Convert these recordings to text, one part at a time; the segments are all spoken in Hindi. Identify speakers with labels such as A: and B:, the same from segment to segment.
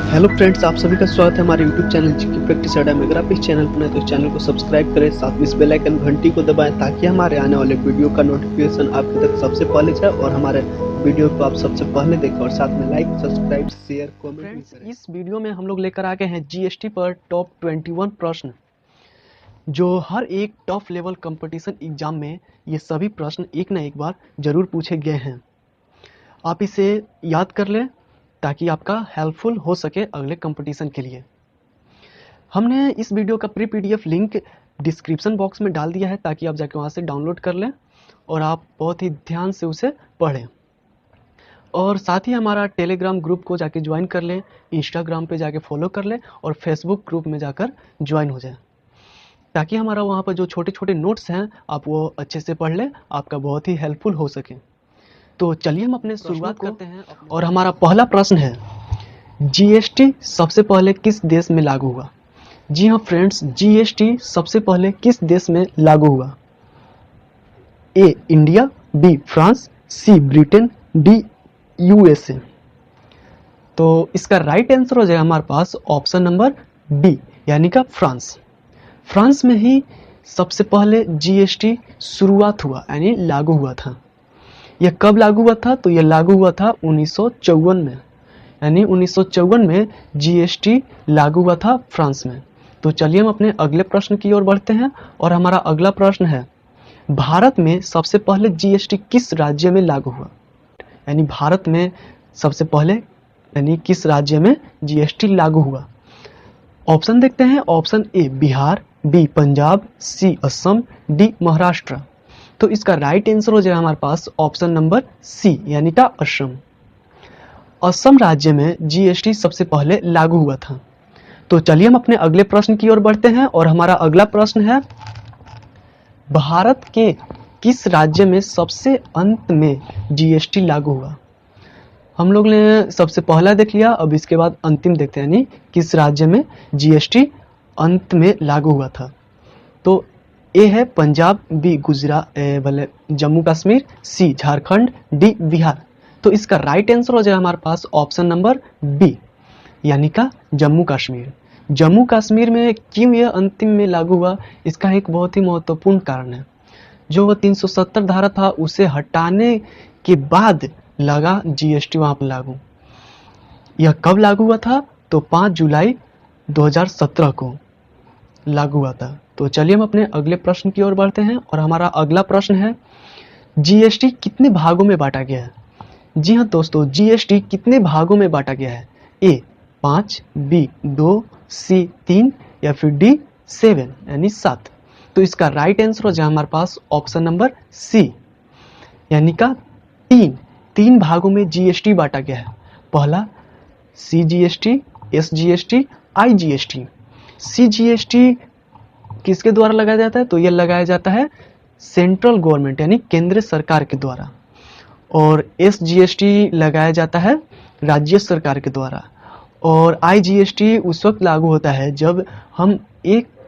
A: हेलो फ्रेंड्स, आप सभी का स्वागत है हमारे यूट्यूब चैनल जीके प्रैक्टिस अड्डा में। अगर आप इस चैनल पर नए तो इस चैनल को सब्सक्राइब करें, साथ में इस बेल आइकन घंटी को दबाएं ताकि हमारे आने वाले वीडियो का नोटिफिकेशन आपके तक सबसे पहले जाए और हमारे वीडियो को आप सबसे पहले देखें और साथ में लाइक, सब्सक्राइब, शेयर, कमेंट भी करें। इस वीडियो में हम लोग लेकर आ गए हैं जीएसटी पर टॉप 21 प्रश्न, जो हर एक टॉप लेवल कंपटीशन एग्जाम में ये सभी प्रश्न एक न एक बार जरूर पूछे गए हैं। आप इसे याद कर लें ताकि आपका हेल्पफुल हो सके अगले कंपटीशन के लिए। हमने इस वीडियो का pre PDF link description box में डाल दिया है ताकि आप जाके वहाँ से डाउनलोड कर लें और आप बहुत ही ध्यान से उसे पढ़ें। और साथ ही हमारा टेलीग्राम ग्रुप को जाके ज्वाइन कर लें, इंस्टाग्राम पे जाके फॉलो कर लें और फेसबुक ग्रुप में जाकर ज्वाइन हो जाएं, ताकि हमारा वहाँ पर जो छोटे छोटे नोट्स हैं आप वो अच्छे से पढ़ लें, आपका बहुत ही हेल्पफुल हो सके। तो चलिए हम अपने शुरुआत करते हैं और हमारा पहला प्रश्न है, जीएसटी सबसे पहले किस देश में लागू हुआ? जी हाँ फ्रेंड्स, जीएसटी सबसे पहले किस देश में लागू हुआ? ए इंडिया, बी फ्रांस, सी ब्रिटेन, डी यूएसए। तो इसका राइट आंसर हो जाएगा हमारे पास ऑप्शन नंबर बी, यानी का फ्रांस। फ्रांस में ही सबसे पहले जीएसटी शुरुआत हुआ, यानी लागू हुआ था। यह कब लागू हुआ था? तो यह लागू हुआ था 1954 में, यानी 1954 में जीएसटी लागू हुआ था फ्रांस में। तो चलिए हम अपने अगले प्रश्न की ओर बढ़ते हैं और हमारा अगला प्रश्न है, भारत में सबसे पहले जीएसटी किस राज्य में लागू हुआ? यानी भारत में सबसे पहले यानी किस राज्य में जीएसटी लागू हुआ? ऑप्शन देखते हैं। Option A Bihar, B Punjab, C Assam, D Maharashtra. तो इसका राइट आंसर हो जाएगा हमारे पास ऑप्शन नंबर सी, यानी का असम। असम राज्य में जीएसटी सबसे पहले लागू हुआ था। तो चलिए हम अपने अगले प्रश्न की ओर बढ़ते हैं और हमारा अगला प्रश्न है, भारत के किस राज्य में सबसे अंत में जीएसटी लागू हुआ? हम लोग ने सबसे पहला देख लिया, अब इसके बाद अंतिम देखते हैं, यानी किस राज्य में जीएसटी अंत में लागू हुआ था। तो ए है पंजाब, बी गुजरात जम्मू कश्मीर, सी झारखंड, डी बिहार। तो इसका राइट आंसर हो जाएगा हमारे पास ऑप्शन नंबर बी, यानी का जम्मू कश्मीर। जम्मू कश्मीर में क्यों यह अंतिम में लागू हुआ, इसका एक बहुत ही महत्वपूर्ण कारण है। जो वह 370 धारा था उसे हटाने के बाद लगा जीएसटी वहां पर लागू। यह कब लागू हुआ था? तो 5 जुलाई 2017 को लागू हुआ था। तो चलिए हम अपने अगले प्रश्न की ओर बढ़ते हैं और हमारा अगला प्रश्न है, जीएसटी कितने भागों में बांटा गया है? जी हाँ दोस्तों, जीएसटी कितने भागों में बांटा गया है? ए 5, बी 2, सी 3 या फिर डी 7, यानी 7। तो इसका राइट आंसर हो जाएगा हमारे पास ऑप्शन नंबर सी, यानी का 3 भागों में जीएसटी बांटा गया है। पहला सीजीएसटी, एसजीएसटी, आईजीएसटी। सीजीएसटी किसके द्वारा लगाया जाता है? तो यह लगाया जाता है सेंट्रल गवर्नमेंट, यानी केंद्र सरकार के द्वारा। और एसजीएसटी लगाया जाता है राज्य सरकार के द्वारा। और आईजीएसटी उस वक्त लागू होता है जब हम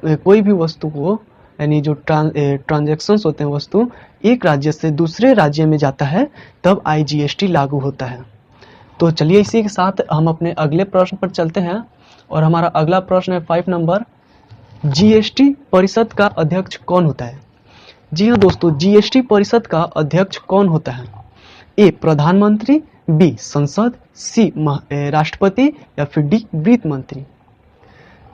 A: कोई भी वस्तु को, यानी जो ट्रांजैक्शंस होते हैं, वस्तु एक राज्य से दूसरे राज्य में जाता है, तब आईजीएसटी लागू होता है। तो चलिए इसी के साथ हम अपने अगले प्रश्न पर चलते हैं और हमारा अगला प्रश्न है 5 नंबर, जीएसटी परिषद का अध्यक्ष कौन होता है? जी हाँ दोस्तों, जीएसटी परिषद का अध्यक्ष कौन होता है? ए प्रधानमंत्री, बी संसद, सी राष्ट्रपति या फिर डी वित्त मंत्री।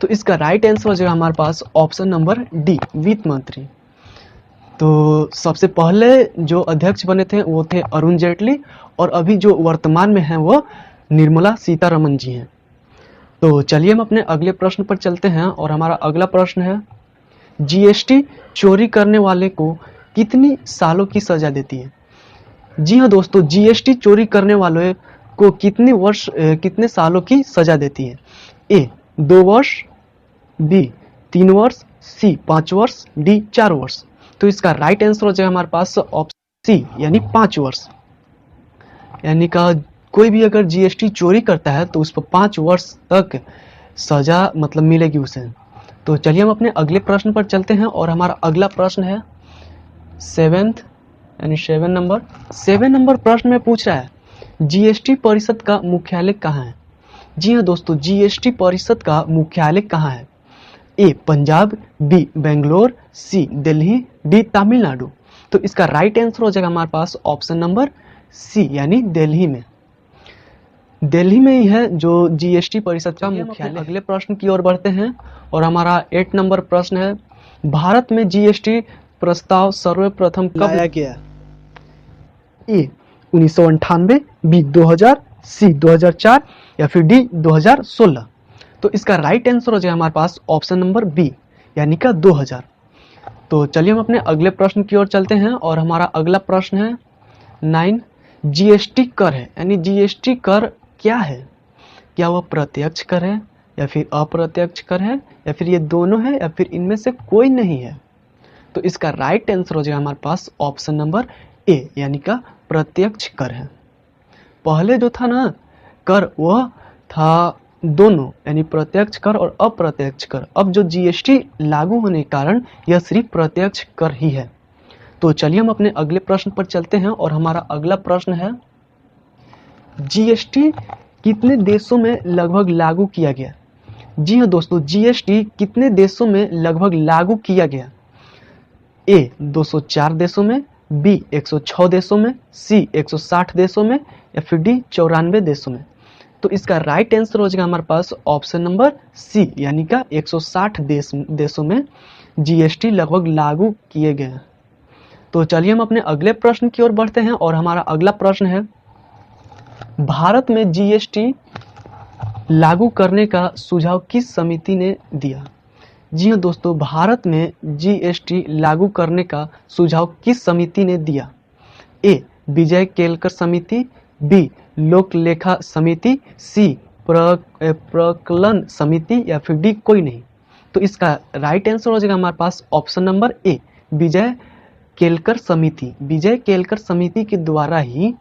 A: तो इसका राइट आंसर हो जाएगा हमारे पास ऑप्शन नंबर डी, वित्त मंत्री। तो सबसे पहले जो अध्यक्ष बने थे वो थे अरुण जेटली, और अभी जो वर्तमान में हैं वो निर्मला सीतारमण जी हैं। तो चलिए हम अपने अगले प्रश्न पर चलते हैं और हमारा अगला प्रश्न है, जीएसटी चोरी करने वाले को कितनी सालों की सजा देती है? जी हाँ दोस्तों, जीएसटी चोरी करने वाले को कितने सालों की सजा देती है? ए 2 वर्ष, बी 3 वर्ष, सी 5 वर्ष, डी 4 वर्ष। तो इसका राइट आंसर हो जाएगा हमारे पास ऑप्शन सी, यानी 5 वर्ष। यानी का कोई भी अगर जीएसटी चोरी करता है तो उस पर 5 वर्ष तक सजा मतलब मिलेगी उसे। तो चलिए हम अपने अगले प्रश्न पर चलते हैं और हमारा अगला प्रश्न है 7th, यानी 7 नंबर प्रश्न में पूछ रहा है, जीएसटी परिषद का मुख्यालय कहाँ है? जी हाँ दोस्तों, जीएसटी परिषद का मुख्यालय कहाँ है? ए पंजाब, बी बेंगलोर, सी दिल्ली, डी तमिलनाडु। तो इसका राइट आंसर हो जाएगा हमारे पास ऑप्शन नंबर सी यानी दिल्ली में। दिल्ली में ही है जो जीएसटी परिषद का मुख्यालय। अगले प्रश्न की ओर बढ़ते हैं और हमारा 8 नंबर प्रश्न है, भारत में जीएसटी प्रस्ताव सर्वप्रथम कब लाया गया? ए 1998, बी 2000, सी 2004 या फिर डी 2016। तो इसका राइट आंसर हो जाएगा हमारे पास ऑप्शन नंबर बी यानी का 2000। तो चलिए हम अपने अगले प्रश्न की ओर चलते हैं और हमारा अगला प्रश्न है 9, जीएसटी कर है यानी जीएसटी कर क्या है? क्या वह प्रत्यक्ष कर है या फिर अप्रत्यक्ष कर है या फिर ये दोनों है या फिर इनमें से कोई नहीं है? तो इसका राइट आंसर हो जाएगा हमारे पास ऑप्शन नंबर ए यानी का प्रत्यक्ष कर है। पहले जो था ना कर वह था दोनों यानी प्रत्यक्ष कर और अप्रत्यक्ष कर। अब जो जीएसटी लागू होने के कारण यह सिर्फ प्रत्यक्ष कर ही है। तो चलिए हम अपने अगले प्रश्न पर चलते हैं और हमारा अगला प्रश्न है, जीएसटी कितने देशों में लगभग लागू किया गया? जी हाँ दोस्तों, जीएसटी कितने देशों में लगभग लागू किया गया? ए 204 देशों में, बी 106 देशों में, सी 160 देशों में या फिर डी 94 देशों में। तो इसका राइट आंसर हो जाएगा हमारे पास ऑप्शन नंबर सी यानी का 160 देशों में जीएसटी लगभग लागू किए गए हैं। तो चलिए हम अपने अगले प्रश्न की ओर बढ़ते हैं और हमारा अगला प्रश्न है, भारत में जीएसटी लागू करने का सुझाव किस समिति ने दिया? जी हाँ दोस्तों, भारत में जीएसटी लागू करने का सुझाव किस समिति ने दिया? ए विजय केलकर समिति, बी लोक लेखा समिति, सी प्रकलन समिति या फिर डी कोई नहीं। तो इसका राइट आंसर हो जाएगा हमारे पास ऑप्शन नंबर ए विजय केलकर समिति। विजय केलकर समिति के द्वारा ही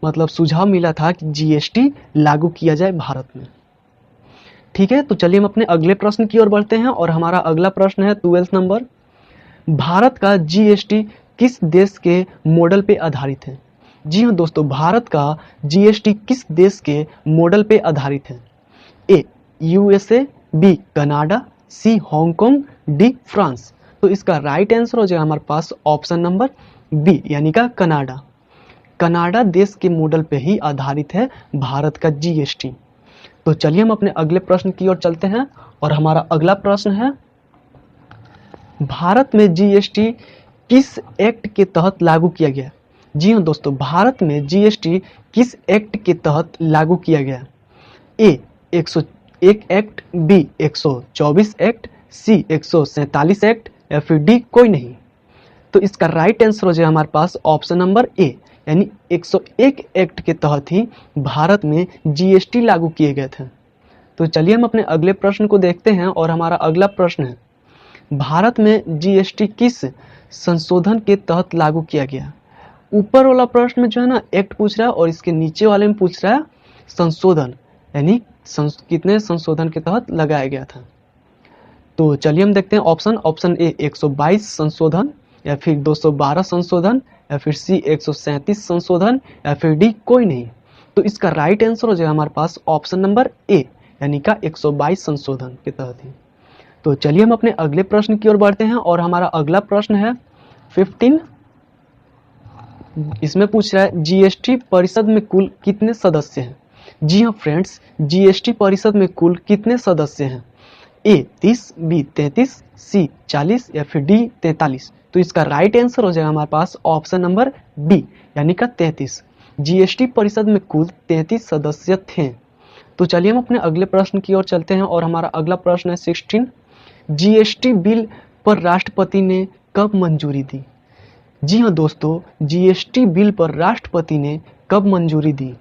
A: मतलब सुझाव मिला था कि जीएसटी लागू किया जाए भारत में। ठीक है, तो चलिए हम अपने अगले प्रश्न की ओर बढ़ते हैं और हमारा अगला प्रश्न है 12 नंबर, भारत का जीएसटी किस देश के मॉडल पे आधारित है? जी हाँ दोस्तों, भारत का जीएसटी किस देश के मॉडल पे आधारित है? A USA, B Canada, C Hong Kong, D France. तो इसका राइट आंसर हो जाएगा हमारे पास ऑप्शन नंबर बी यानी का कनाडा। कनाडा देश के मॉडल पे ही आधारित है भारत का जीएसटी। तो चलिए हम अपने अगले प्रश्न की ओर चलते हैं और हमारा अगला प्रश्न है, भारत में जीएसटी किस एक्ट के तहत लागू किया गया? जी हाँ दोस्तों, भारत में जीएसटी किस एक्ट के तहत लागू किया गया? ए 101 एक्ट, बी 124 एक्ट, सी 147 एक्ट या फिर डी कोई नहीं। तो इसका राइट आंसर हो जाएगा हमारे पास ऑप्शन नंबर ए यानी 101 एक्ट के तहत ही भारत में जीएसटी लागू किए गए थे। तो चलिए हम अपने अगले प्रश्न को देखते हैं और हमारा अगला प्रश्न है, भारत में जीएसटी किस संशोधन के तहत लागू किया गया? ऊपर वाला प्रश्न में जो है ना एक्ट पूछ रहा है और इसके नीचे वाले में पूछ रहा है संशोधन यानी कितने संशोधन के तहत लगाया गया था। तो चलिए हम देखते हैं ऑप्शन ए 122 संशोधन या फिर 212 संशोधन या फिर सी 137 संशोधन या फिर डी कोई नहीं। तो इसका राइट आंसर हो जाएगा हमारे पास ऑप्शन नंबर ए यानी का 122 संशोधन के तहत ही। तो चलिए हम अपने अगले प्रश्न की ओर बढ़ते हैं और हमारा अगला प्रश्न है 15। इसमें पूछ रहा है जीएसटी परिषद में कुल कितने सदस्य हैं? जी हाँ फ्रेंड्स, जीएसटी परिषद में कुल कितने सदस्य हैं? ए 30, बी 33, सी 40 या फिर डी 43। तो इसका राइट आंसर हो जाएगा हमारे पास ऑप्शन नंबर बी यानी का 33। जीएसटी परिषद में कुल 33 सदस्य थे। तो चलिए हम अपने अगले प्रश्न की ओर चलते हैं और हमारा अगला प्रश्न है 16, जीएसटी बिल पर राष्ट्रपति ने कब मंजूरी दी? जी हाँ दोस्तों, जीएसटी बिल पर राष्ट्रपति ने कब मंजूरी दी?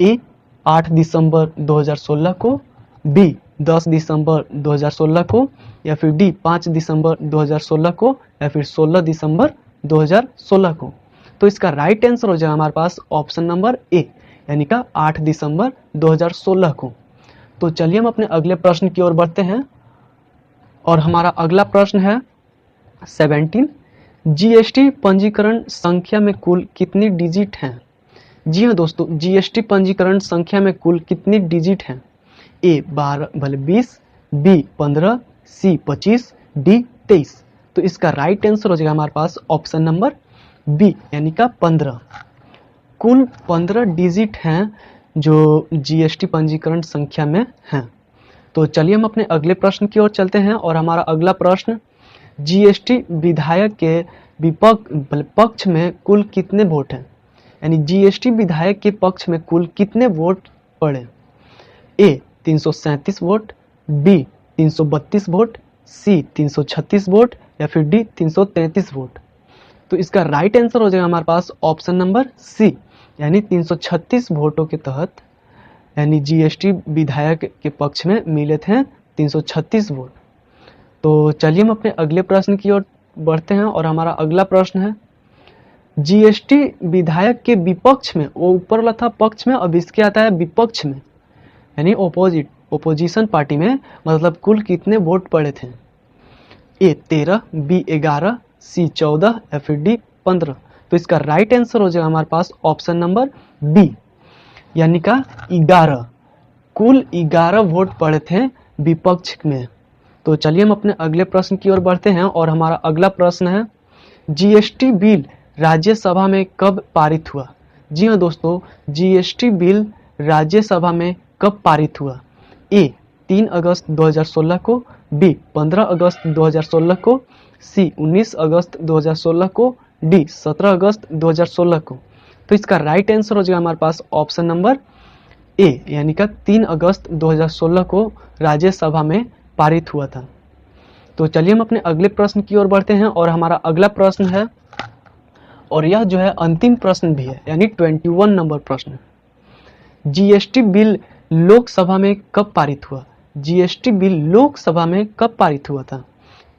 A: ए 8 दिसंबर 2016 को, बी 10 दिसंबर 2016 को या फिर डी 5 दिसंबर 2016 को या फिर 16 दिसंबर 2016 को। तो इसका राइट आंसर हो जाएगा हमारे पास ऑप्शन नंबर ए यानी का 8 दिसंबर 2016 को। तो चलिए हम अपने अगले प्रश्न की ओर बढ़ते हैं और हमारा अगला प्रश्न है 17, जीएसटी पंजीकरण संख्या में कुल कितनी डिजिट हैं? जी हाँ दोस्तों, जीएसटी पंजीकरण संख्या में कुल कितनी डिजिट हैं? ए 20, बी 15, सी 25, डी 23। तो इसका राइट आंसर हो जाएगा हमारे पास ऑप्शन नंबर बी यानी का 15। कुल 15 डिजिट हैं जो जीएसटी पंजीकरण संख्या में हैं। तो चलिए हम अपने अगले प्रश्न की ओर चलते हैं और हमारा अगला प्रश्न, जीएसटी विधायक के पक्ष में कुल कितने वोट हैं? यानी जीएसटी विधायक के पक्ष में कुल कितने वोट पड़े? ए 337 वोट, बी 332 वोट, सी 336 वोट या फिर डी 333 वोट। तो इसका राइट आंसर हो जाएगा हमारे पास ऑप्शन नंबर सी यानी 336 वोटों के तहत यानी जीएसटी विधायक के पक्ष में मिले थे 336 वोट। तो चलिए हम अपने अगले प्रश्न की ओर बढ़ते हैं और हमारा अगला प्रश्न है, जीएसटी विधायक के विपक्ष में, वो ऊपर वाला था पक्ष में, अब इसके आता है विपक्ष में यानी ओपोजिशन पार्टी में, मतलब कुल कितने वोट पड़े थे? ए 13, बी 11, सी 14 या फिर डी 15। तो इसका राइट आंसर हो जाएगा हमारे पास ऑप्शन नंबर बी यानी का 11। कुल 11 वोट पड़े थे विपक्ष में। तो चलिए हम अपने अगले प्रश्न की ओर बढ़ते हैं और हमारा अगला प्रश्न है, जीएसटी बिल राज्यसभा में कब पारित हुआ? जी हाँ दोस्तों, जीएसटी बिल राज्यसभा में कब पारित हुआ? ए 3 अगस्त 2016 को, बी 15 अगस्त 2016 को, सी 19 अगस्त 2016 को, डी 17 अगस्त 2016 को। तो इसका राइट आंसर हो जाएगा हमारे पास ऑप्शन नंबर ए यानी का 3 अगस्त 2016 को राज्यसभा में पारित हुआ था। तो चलिए हम अपने अगले प्रश्न की ओर बढ़ते हैं और हमारा अगला प्रश्न है, और यह जो है अंतिम प्रश्न भी है यानी 21 नंबर प्रश्न। जीएसटी बिल लोकसभा में कब पारित हुआ? जीएसटी बिल लोकसभा में कब पारित हुआ था?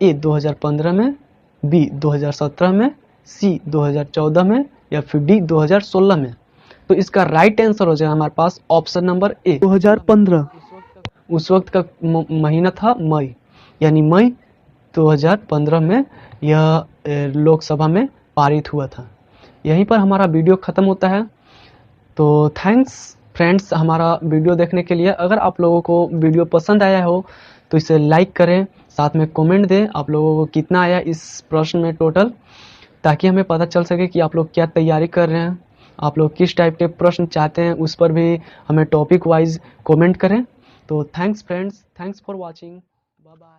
A: ए 2015 में, बी 2017 में, सी 2014 में या फिर डी 2016 में। तो इसका राइट आंसर हो जाएगा हमारे पास ऑप्शन नंबर ए 2015। उस वक्त का महीना था मई, यानी मई 2015 में यह लोकसभा में पारित हुआ था। यहीं पर हमारा वीडियो ख़त्म होता है। तो थैंक्स फ्रेंड्स हमारा वीडियो देखने के लिए। अगर आप लोगों को वीडियो पसंद आया हो तो इसे लाइक करें, साथ में कमेंट दें आप लोगों को कितना आया इस प्रश्न में टोटल, ताकि हमें पता चल सके कि आप लोग क्या तैयारी कर रहे हैं, आप लोग किस टाइप के प्रश्न चाहते हैं, उस पर भी हमें टॉपिक वाइज कमेंट करें। तो thanks friends, thanks for watching, bye bye.